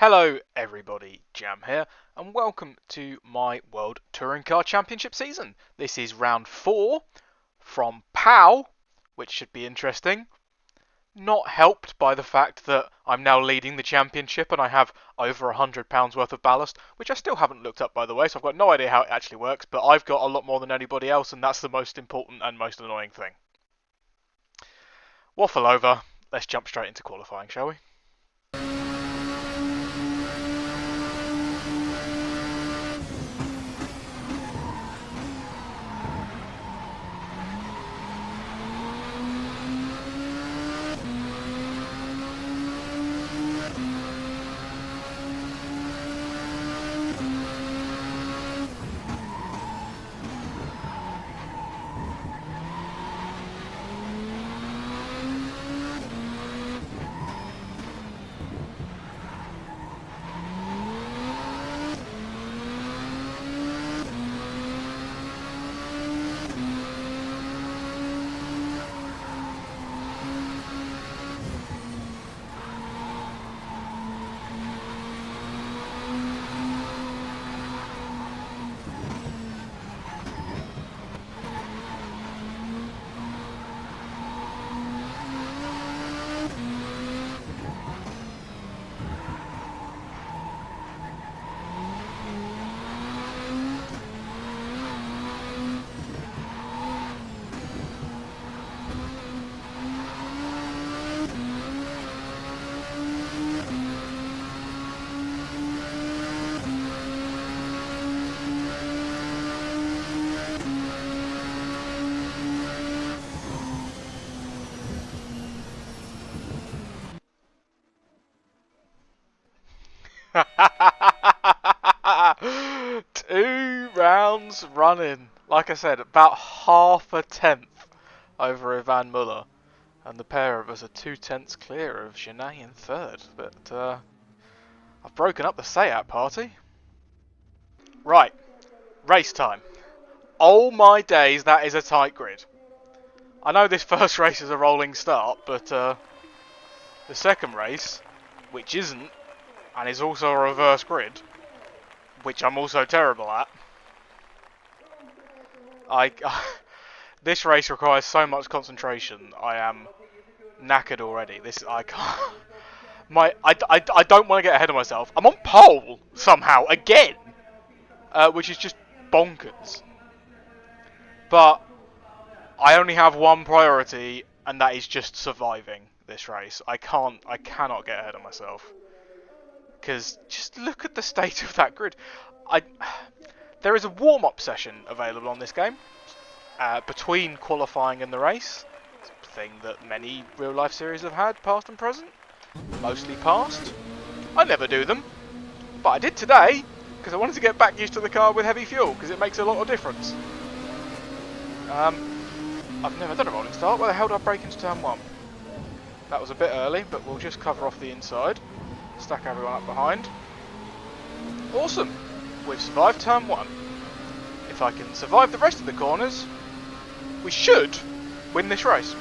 Hello everybody, Jam here, and welcome to my World Touring Car Championship season. This is round 4 from POW, which should be interesting. Not helped by the fact that I'm now leading the championship and I have over £100 worth of ballast, which I still haven't looked up by the way, so I've got no idea how it actually works, but I've got a lot more than anybody else, and that's the most important and most annoying thing. Waffle over, let's jump straight into qualifying, shall we? Two rounds running. Like I said, about half a tenth over Ivan Muller. And the pair of us are 2/10 clear of Genet in third. But I've broken up the Seat party. Right, race time. Oh my days, that is a tight grid. I know this first race is a rolling start, but the second race, which isn't, and is also a reverse grid, which I'm also terrible at. This race requires so much concentration. I am knackered already. I can't. I don't want to get ahead of myself. I'm on pole somehow again, which is just bonkers. But I only have one priority, and that is just surviving this race. I cannot get ahead of myself. Because just look at the state of that grid. There is a warm-up session available on this game between qualifying and the race. It's a thing that many real-life series have had, past and present. Mostly past. I never do them, but I did today because I wanted to get back used to the car with heavy fuel because it makes a lot of difference. I've never done a rolling start. Where the hell did I brake into turn 1? That was a bit early, but we'll just cover off the inside. Stack everyone up behind. Awesome! We've survived turn 1. If I can survive the rest of the corners, we should win this race.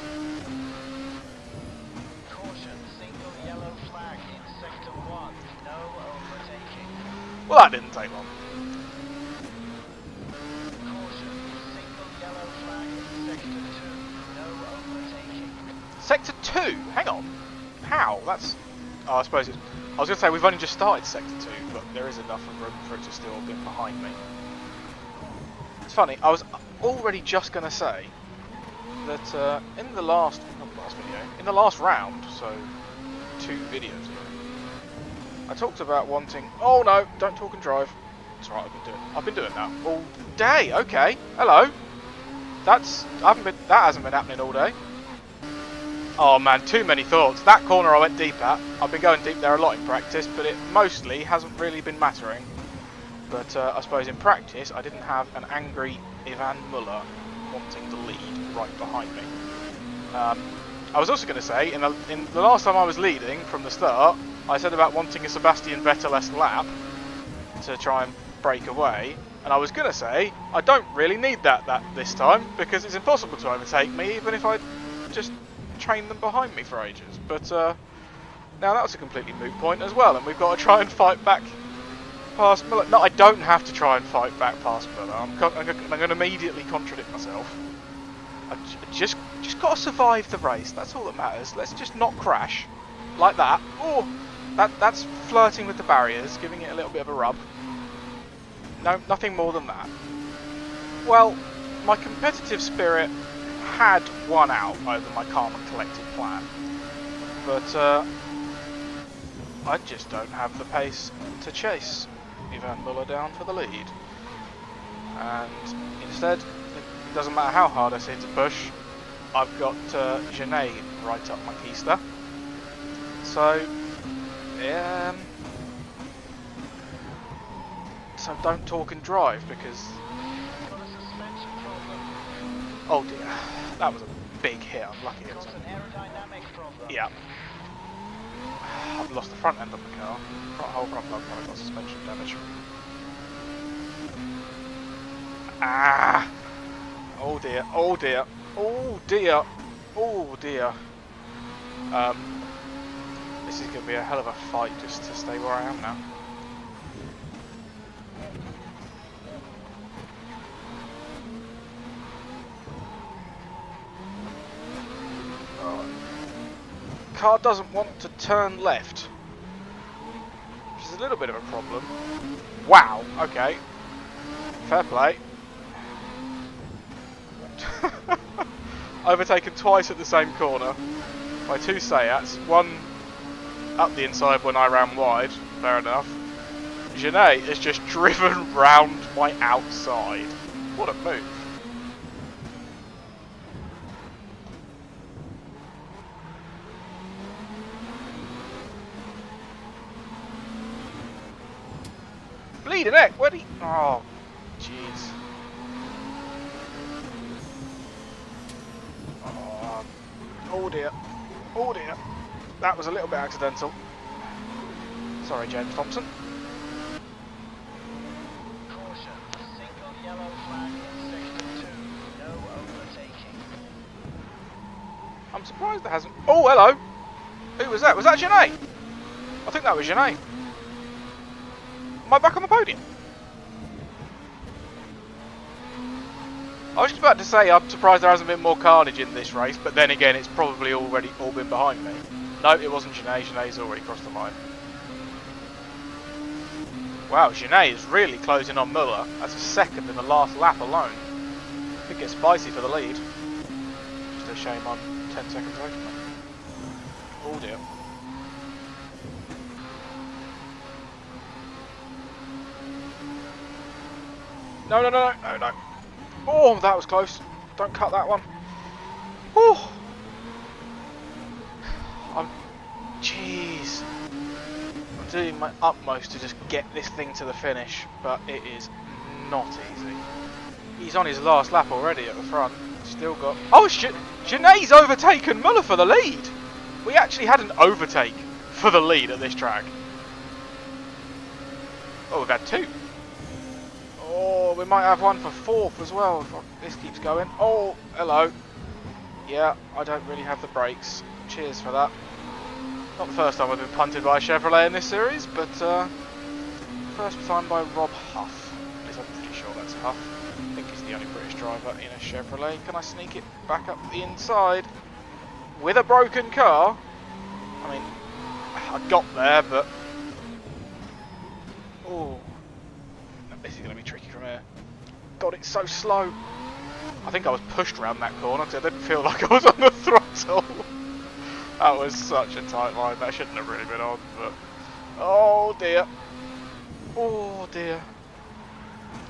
Caution, single yellow flag in sector 1, no overtaking. Well, that didn't take long. Caution, single yellow flag in sector 2, no overtaking. Sector 2? Hang on. How? That's... Oh, I suppose it's... I was going to say, we've only just started Sector 2, but there is enough room for it to still be behind me. It's funny, I was already just going to say that in the last... not the last video, in the last round, so 2 videos ago, I talked about wanting... Oh no, don't talk and drive. That's right, I've been doing that all day. Okay, hello. That hasn't been happening all day. Oh man, too many thoughts. That corner I went deep at. I've been going deep there a lot in practice, but it mostly hasn't really been mattering. But I suppose in practice, I didn't have an angry Ivan Muller wanting to lead right behind me. I was also going to say, in the last time I was leading from the start, I said about wanting a Sebastian Vettel-esque lap to try and break away. And I was going to say, I don't really need that this time, because it's impossible to overtake me, even if I just train them behind me for ages. But Now that was a completely moot point as well, and we've got to try and fight back past Miller. No, I don't have to try and fight back past Miller. I'm going to immediately contradict myself. Just got to survive the race. That's all that matters. Let's just not crash like that. Oh, that's flirting with the barriers, giving it a little bit of a rub. No, nothing more than that. Well, my competitive spirit had won out over my calm and collected plan, but I just don't have the pace to chase Ivan Muller down for the lead. And instead, it doesn't matter how hard I seem to push, I've got Genet right up my keister. So, so don't talk and drive, because... Got a suspension problem. Oh dear, that was a big hit, unlucky it Got wasn't. an aerodynamic problem. Yeah. I've lost the front end of the car. Whole front plug car got suspension damage. Ah! Oh dear, oh dear, oh dear, oh dear. This is going to be a hell of a fight just to stay where I am now. Car doesn't want to turn left, which is a little bit of a problem. Wow, okay, fair play. Overtaken twice at the same corner by two Seats, one up the inside when I ran wide, fair enough. Genet has just driven round my outside. What a move. Bleeding heck, where do you... Oh, jeez. Oh dear. Oh dear. That was a little bit accidental. Sorry, James Thompson. Caution, single yellow flag in sector 2. No overtaking. I'm surprised there hasn't... Oh, hello! Who was that? Was that Genet? I think that was Genet. Am I back on the podium? I was just about to say I'm surprised there hasn't been more carnage in this race, but then again it's probably already all been behind me. No, it wasn't Genet. Genet's already crossed the line. Wow, Genet is really closing on Muller. That's a second in the last lap alone. Could get spicy for the lead. Just a shame I'm 10 seconds away from it. Oh dear. No, no, no, no, no, no. Oh, that was close. Don't cut that one. Oh. Jeez. I'm doing my utmost to just get this thing to the finish, but it is not easy. He's on his last lap already at the front. Still got... Oh, Genet's overtaken Muller for the lead. We actually had an overtake for the lead at this track. Oh, we've had two. Oh, we might have one for fourth as well if this keeps going. Oh, hello. Yeah, I don't really have the brakes. Cheers for that. Not the first time I've been punted by a Chevrolet in this series, but first time by Rob Huff. At least I'm pretty sure that's Huff. I think he's the only British driver in a Chevrolet. Can I sneak it back up the inside with a broken car? I mean, I got there, but... Oh. This is going to be tricky from here. God, it's so slow. I think I was pushed around that corner because I didn't feel like I was on the throttle. That was such a tight line. That shouldn't have really been on, but... Oh dear. Oh dear.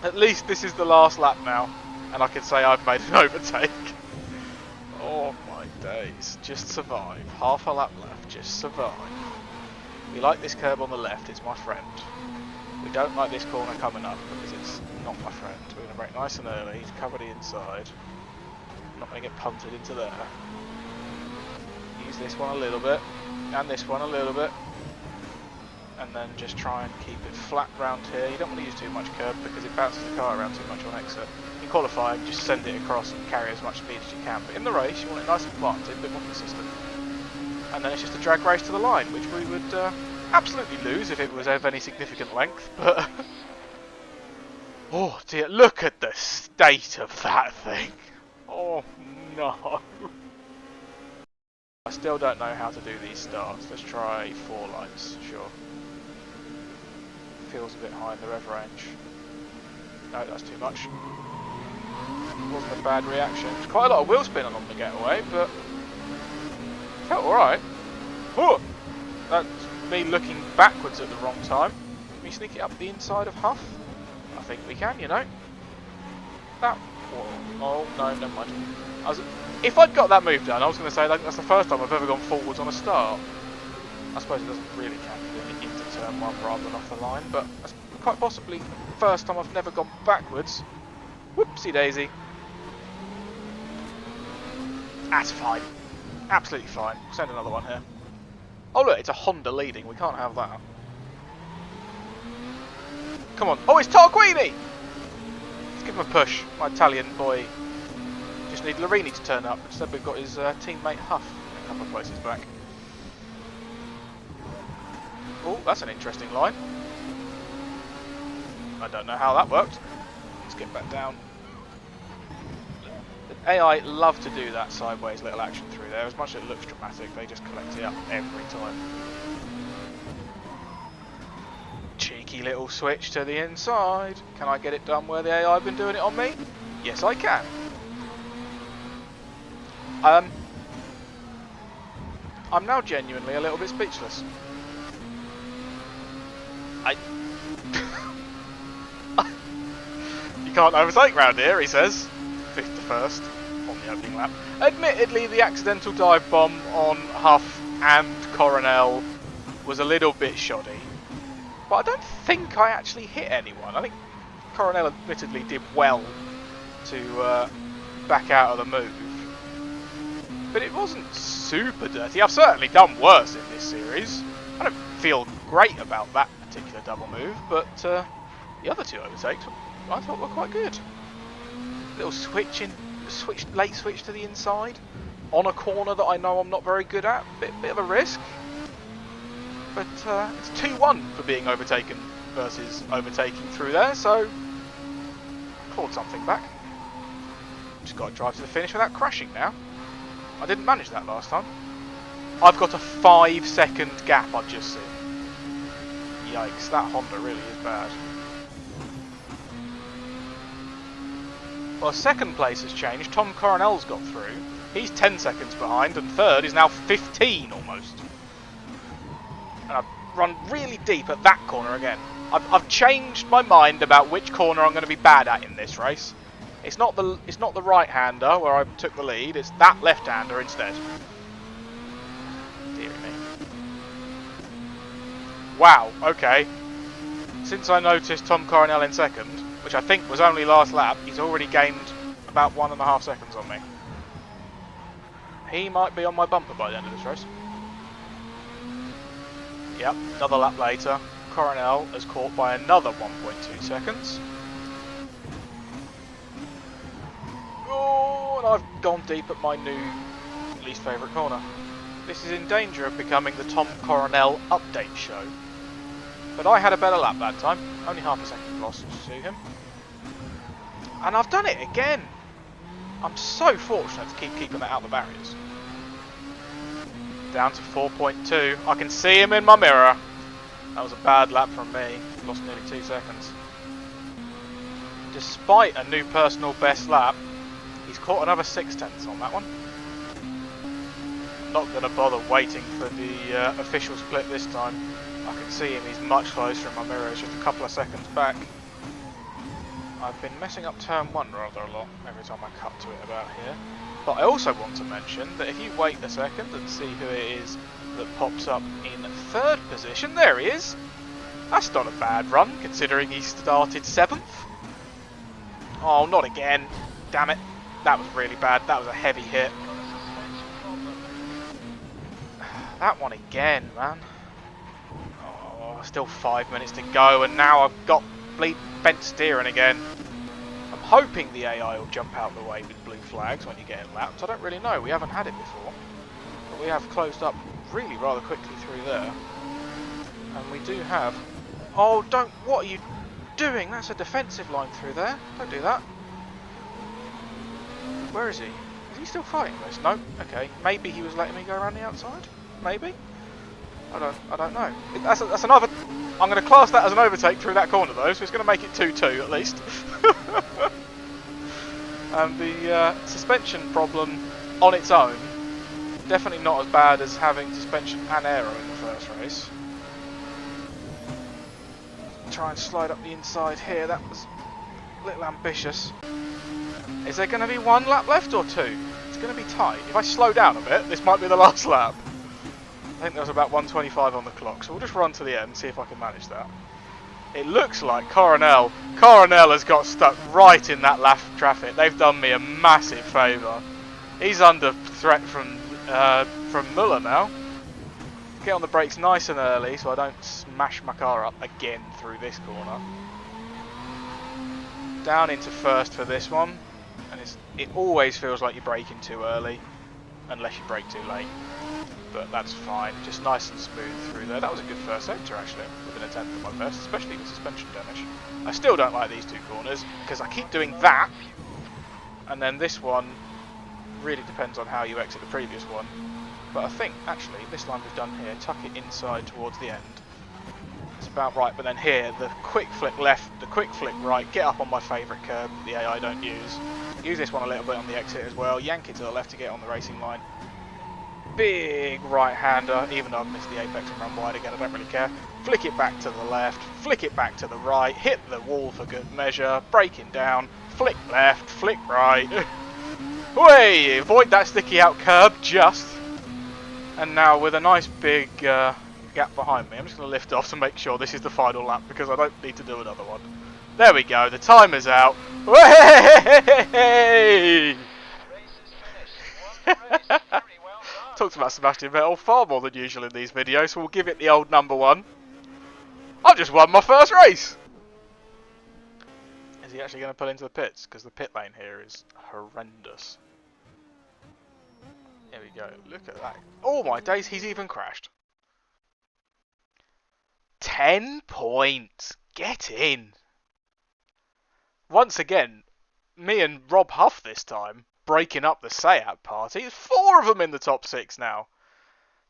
At least this is the last lap now, and I can say I've made an overtake. Oh my days. Just survive. Half a lap left. Just survive. We like this curb on the left. It's my friend. We don't like this corner coming up because it's not my friend. We're going to brake nice and early, cover the inside. Not going to get punted into there. Use this one a little bit, and this one a little bit. And then just try and keep it flat round here. You don't want to use too much curb because it bounces the car around too much on exit. In qualifying, just send it across and carry as much speed as you can. But in the race, you want it nice and planted, a bit more consistent. and then it's just a drag race to the line, which we would absolutely lose if it was of any significant length, but... oh dear, look at the state of that thing! Oh no! I still don't know how to do these starts. Let's try 4 lines, sure. Feels a bit high in the rev range. No, that's too much. Wasn't a bad reaction. There's quite a lot of wheel spinning on the getaway, but felt alright. Oh! That's me looking backwards at the wrong time. Can we sneak it up the inside of Huff? I think we can, you know. That. Oh, no, never mind. If I'd got that move done, I was going to say that's the first time I've ever gone forwards on a start. I suppose it doesn't really count into turn 1 rather than off the line, but that's quite possibly the first time I've never gone backwards. Whoopsie daisy. That's fine. Absolutely fine. Send another one here. Oh look, it's a Honda leading. We can't have that. Come on. Oh, it's Tarquini! Let's give him a push. My Italian boy. Just need Larini to turn up. Instead we've got his teammate Huff a couple of places back. Oh, that's an interesting line. I don't know how that worked. Let's get back down. The AI love to do that sideways little action through there. As much as it looks dramatic, they just collect it up every time. Cheeky little switch to the inside. Can I get it done where the AI have been doing it on me? Yes, I can. I'm now genuinely a little bit speechless. You can't overtake round here, he says. 51st on the opening lap. Admittedly, the accidental dive bomb on Huff and Coronel was a little bit shoddy. But I don't think I actually hit anyone. I think Coronel admittedly did well to back out of the move. But it wasn't super dirty. I've certainly done worse in this series. I don't feel great about that particular double move, but the other 2 overtakes I thought were quite good. Little late switch to the inside on a corner that I know I'm not very good at. Bit of a risk, but it's 2-1 for being overtaken versus overtaking through there. So clawed something back. Just got to drive to the finish without crashing now. I didn't manage that last time. I've got a 5-second gap I've just seen. Yikes, that Honda really is bad. Well, 2nd place has changed. Tom Coronel's got through. He's 10 seconds behind, and 3rd is now 15 almost. And I've run really deep at that corner again. I've changed my mind about which corner I'm going to be bad at in this race. It's not the right-hander where I took the lead. It's that left-hander instead. Dear me. Wow. Okay. Since I noticed Tom Coronel in 2nd, which I think was only last lap, he's already gained about 1.5 seconds on me. He might be on my bumper by the end of this race. Yep, another lap later, Coronel is caught by another 1.2 seconds. Oh, and I've gone deep at my new least favourite corner. This is in danger of becoming the Tom Coronel update show. But I had a better lap that time, only half a second lost to him. And I've done it again! I'm so fortunate to keep keeping that out of the barriers. Down to 4.2. I can see him in my mirror. That was a bad lap from me. Lost nearly 2 seconds. Despite a new personal best lap, he's caught another 0.6 on that one. I'm not going to bother waiting for the official split this time. I can see him, he's much closer in my mirror, it's just a couple of seconds back. I've been messing up turn 1 rather a lot every time I cut to it about here. But I also want to mention that if you wait a second and see who it is that pops up in 3rd position, there he is! That's not a bad run, considering he started 7th. Oh, not again. Damn it. That was really bad. That was a heavy hit. That one again, man. Oh, still 5 minutes to go, and now I've got bent steering again. I'm hoping the AI will jump out the way with blue flags when you get in laps. I don't really know. We haven't had it before. But we have closed up really rather quickly through there. And we do have... Oh, don't... What are you doing? That's a defensive line through there. Don't do that. Where is he? Is he still fighting this? No? Okay. Maybe he was letting me go around the outside? Maybe? I don't know. That's another... I'm going to class that as an overtake through that corner though, so it's going to make it 2-2 at least. And the suspension problem on its own, definitely not as bad as having suspension and aero in the first race. Try and slide up the inside here, that was a little ambitious. Is there going to be one lap left or two? It's going to be tight. If I slow down a bit, this might be the last lap. I think there was about 125 on the clock, so we'll just run to the end, see if I can manage that. It looks like Coronel has got stuck right in that lap of traffic. They've done me a massive favour. He's under threat from Muller now. Get on the brakes nice and early so I don't smash my car up again through this corner. Down into first for this one, and it always feels like you're braking too early, unless you brake too late. But that's fine, just nice and smooth through there. That was a good first sector actually, within a tenth of my best, especially with suspension damage. I still don't like these two corners, because I keep doing that, and then this one really depends on how you exit the previous one. But I think, actually, this line we've done here, tuck it inside towards the end. It's about right, but then here, the quick flick left, the quick flick right, get up on my favourite curb, the AI don't use. Use this one a little bit on the exit as well, yank it to the left to get on the racing line. Big right-hander, even though I've missed the apex and run wide again, I don't really care. Flick it back to the left, flick it back to the right, hit the wall for good measure, braking down, flick left, flick right. Way! Avoid that sticky out curb, just. And now with a nice big gap behind me, I'm just going to lift off to make sure this is the final lap, because I don't need to do another one. There we go, the timer's out. Way! Talked about Sebastian Vettel far more than usual in these videos, so we'll give it the old number one. I just won my first race! Is he actually going to pull into the pits? Because the pit lane here is horrendous. There we go, look at that. Oh my days, he's even crashed. 10 points! Get in! Once again, me and Rob Huff this time, breaking up the Sayat party. There's 4 of them in the top 6 now.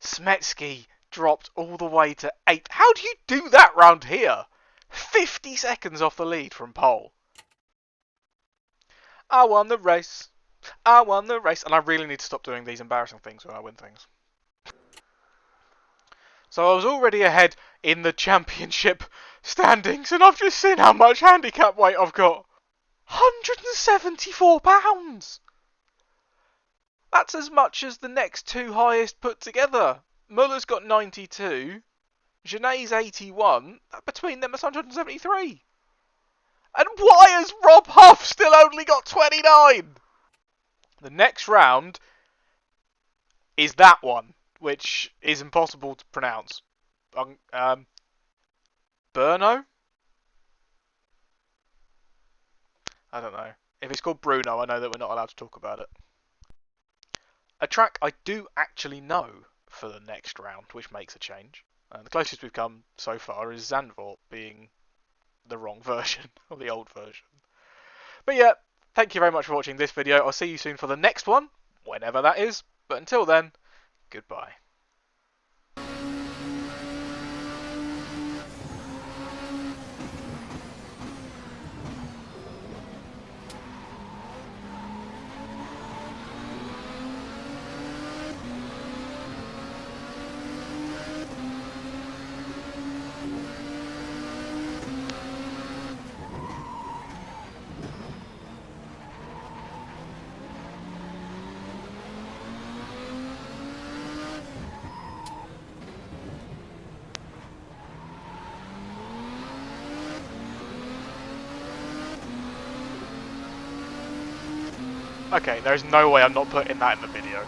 Smetsky dropped all the way to 8th. How do you do that round here? 50 seconds off the lead from pole. I won the race. I won the race. And I really need to stop doing these embarrassing things when I win things. So I was already ahead in the championship standings, and I've just seen how much handicap weight I've got. £174! That's as much as the next 2 highest put together. Muller's got 92, Genet's 81, between them it's 173. And why has Rob Huff still only got 29? The next round is that one, which is impossible to pronounce. Brno? I don't know. If it's called Bruno, I know that we're not allowed to talk about it. A track I do actually know for the next round, which makes a change. The closest we've come so far is Zandvoort being the wrong version, or the old version. But yeah, thank you very much for watching this video. I'll see you soon for the next one, whenever that is. But until then, goodbye. Okay, there's no way I'm not putting that in the video.